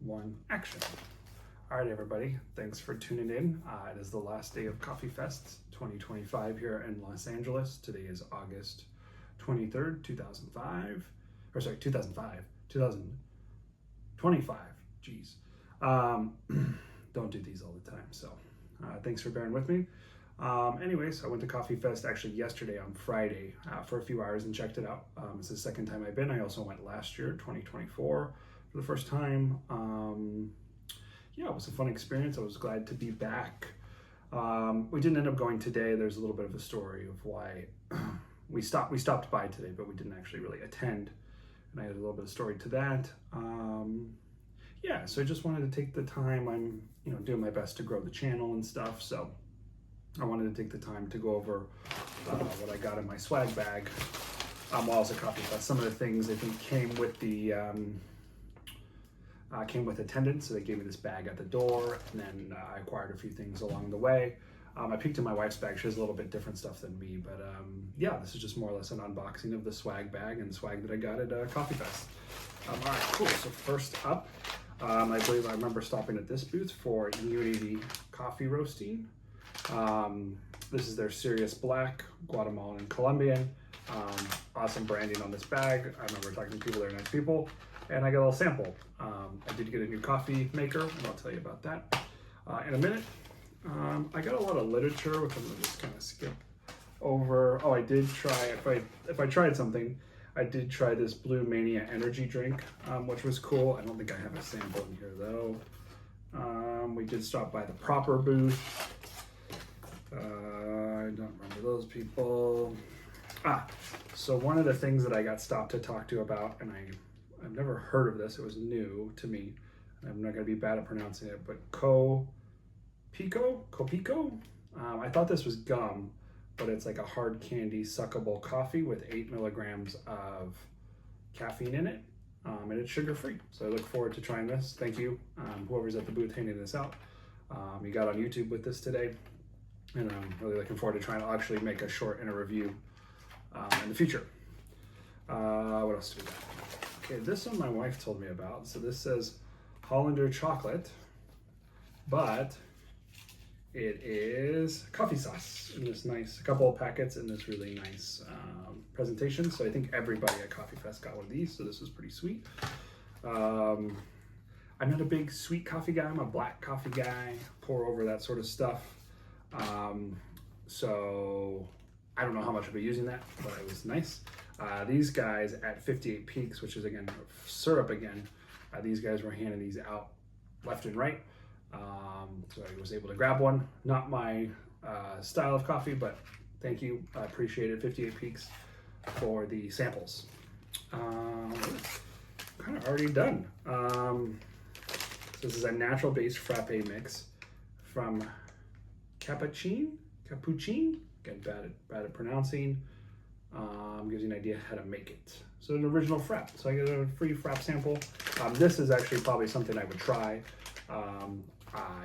one, action. All right, everybody, thanks for tuning in. It is the last day of Coffeefest 2025 here in Los Angeles. Today is August 23rd, 2005, or sorry, 2025, geez. Don't do these all the time, so thanks for bearing with me. Anyways, I went to Coffeefest actually yesterday on Friday for a few hours and checked it out. It's the second time I've been. I also went last year, 2024, for the first time. Yeah, it was a fun experience. I was glad to be back. We didn't end up going today. There's a little bit of a story of why we stopped by today, but we didn't actually really attend. And I had a little bit of story to that. Yeah, so I just wanted to take the time. I'm doing my best to grow the channel and stuff. So I wanted to take the time to go over what I got in my swag bag while I was at Coffeefest. Some of the things I think came with the attendance, so they gave me this bag at the door, and then I acquired a few things along the way. I peeked in my wife's bag. She has a little bit different stuff than me, but yeah, this is just more or less an unboxing of the swag bag and swag that I got at Coffeefest. All right, cool. So first up, I believe I remember stopping at this booth for Unity Coffee Roasting. This is their Serious Black, Guatemalan and Colombian. Awesome branding on this bag. I remember talking to people, they're nice people. And I got a little sample. I did get a new coffee maker, and I'll tell you about that in a minute. I got a lot of literature, which I'm gonna just kind of skip over. Oh, I did try, if I tried something, I did try this Blue Mania energy drink, which was cool. I don't think I have a sample in here though. We did stop by the Proper booth. I don't remember those people. So one of the things that I got stopped to talk to about, and I've never heard of this, it was new to me, and I'm not going to be bad at pronouncing it, but Copico? I thought this was gum, but it's like a hard candy suckable coffee with 8 milligrams of caffeine in it, and it's sugar-free. So I look forward to trying this. Thank you, whoever's at the booth handing this out. You got on YouTube with this today, and I'm really looking forward to trying to actually make a short and a review in the future. What else do we got? Okay, this one my wife told me about. So this says Hollander chocolate, but it is coffee sauce in this nice, a couple of packets in this really nice presentation. So I think everybody at Coffeefest got one of these, so this is pretty sweet. I'm not a big sweet coffee guy. I'm a black coffee guy, pour over that sort of stuff. So I don't know how much I'll be using that, but it was nice. These guys at 58 Peaks, which is again syrup again, these guys were handing these out left and right. So I was able to grab one. Not my style of coffee, but thank you. I appreciate it, 58 Peaks, for the samples. Kind of already done. So this is a natural based frappe mix from Capuchin. Again, bad at pronouncing. Gives you an idea how to make it. So an original frappe. So I get a free frappe sample. This is actually probably something I would try. I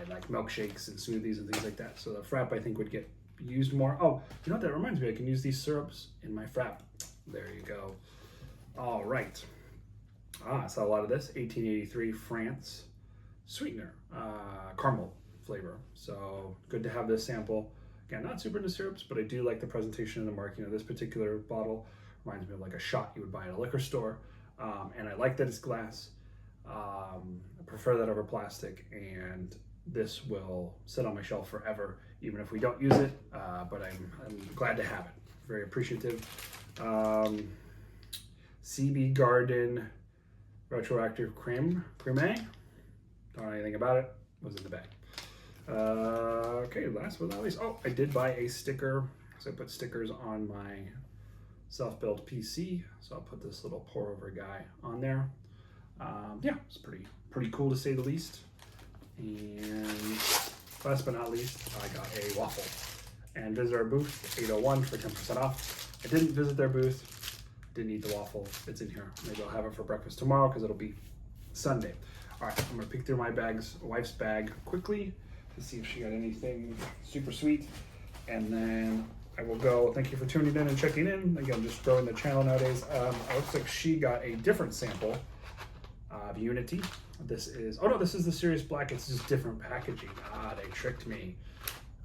like milkshakes and smoothies and things like that. So the frappe I think would get used more. Oh, you know what, that reminds me, I can use these syrups in my frappe. There you go. All right. I saw a lot of this, 1883 France sweetener, caramel flavor. So good to have this sample. Again, not super into syrups, but I do like the presentation and the marking of this particular bottle. Reminds me of like a shot you would buy at a liquor store. And I like that it's glass. I prefer that over plastic, and this will sit on my shelf forever, even if we don't use it, but I'm glad to have it. Very appreciative. CB Garden Retroactive Creme. Don't know anything about it, was in the bag. Okay, last but not least, I did buy a sticker. So I put stickers on my self-built PC. So I'll put this little pour over guy on there. Yeah, it's pretty cool to say the least. And last but not least, I got a waffle. And visit our booth, 801 for 10% off. I didn't visit their booth, didn't eat the waffle. It's in here. Maybe I'll have it for breakfast tomorrow because it'll be Sunday. All right, I'm gonna pick through my wife's bag quickly to see if she got anything super sweet, and then I will go. Thank you for tuning in and checking in. Again, just growing the channel nowadays. It looks like she got a different sample of Unity. This is, oh no, this is the Serious Black. It's just different packaging. Ah, they tricked me.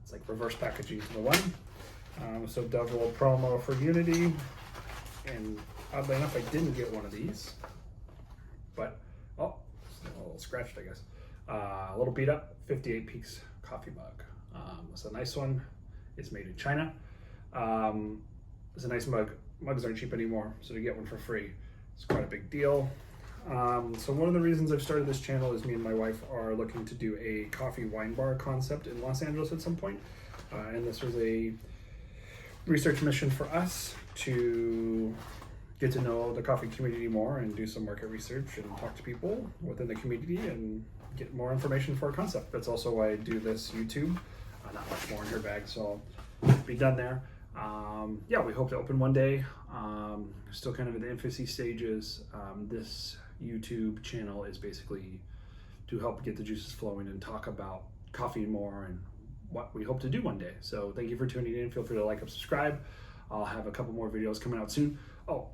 It's like reverse packaging to the one. So double promo for Unity. And oddly enough, I didn't get one of these. But, oh, it's a little scratched, I guess. A little beat up, 58 Peaks coffee mug. It's a nice one. It's made in China. It's a nice mug. Mugs aren't cheap anymore, so to get one for free, it's quite a big deal. So one of the reasons I've started this channel is me and my wife are looking to do a coffee wine bar concept in Los Angeles at some point. And this was a research mission for us to get to know the coffee community more and do some market research and talk to people within the community and get more information for our concept. That's also why I do this YouTube. Not much more in her bag, so I'll be done there. Yeah, we hope to open one day. Still kind of in the infancy stages. This YouTube channel is basically to help get the juices flowing and talk about coffee more and what we hope to do one day. So thank you for tuning in. Feel free to like and subscribe. I'll have a couple more videos coming out soon. Oh,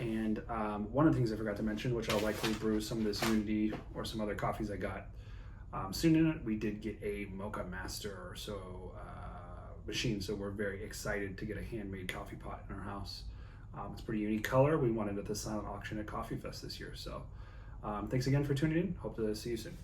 and one of the things I forgot to mention, which I'll likely brew some of this Unity or some other coffees I got soon in it, we did get a Mocha Master machine, so we're very excited to get a handmade coffee pot in our house. It's a pretty unique color. We wanted it at the silent auction at Coffeefest this year. So thanks again for tuning in. Hope to see you soon.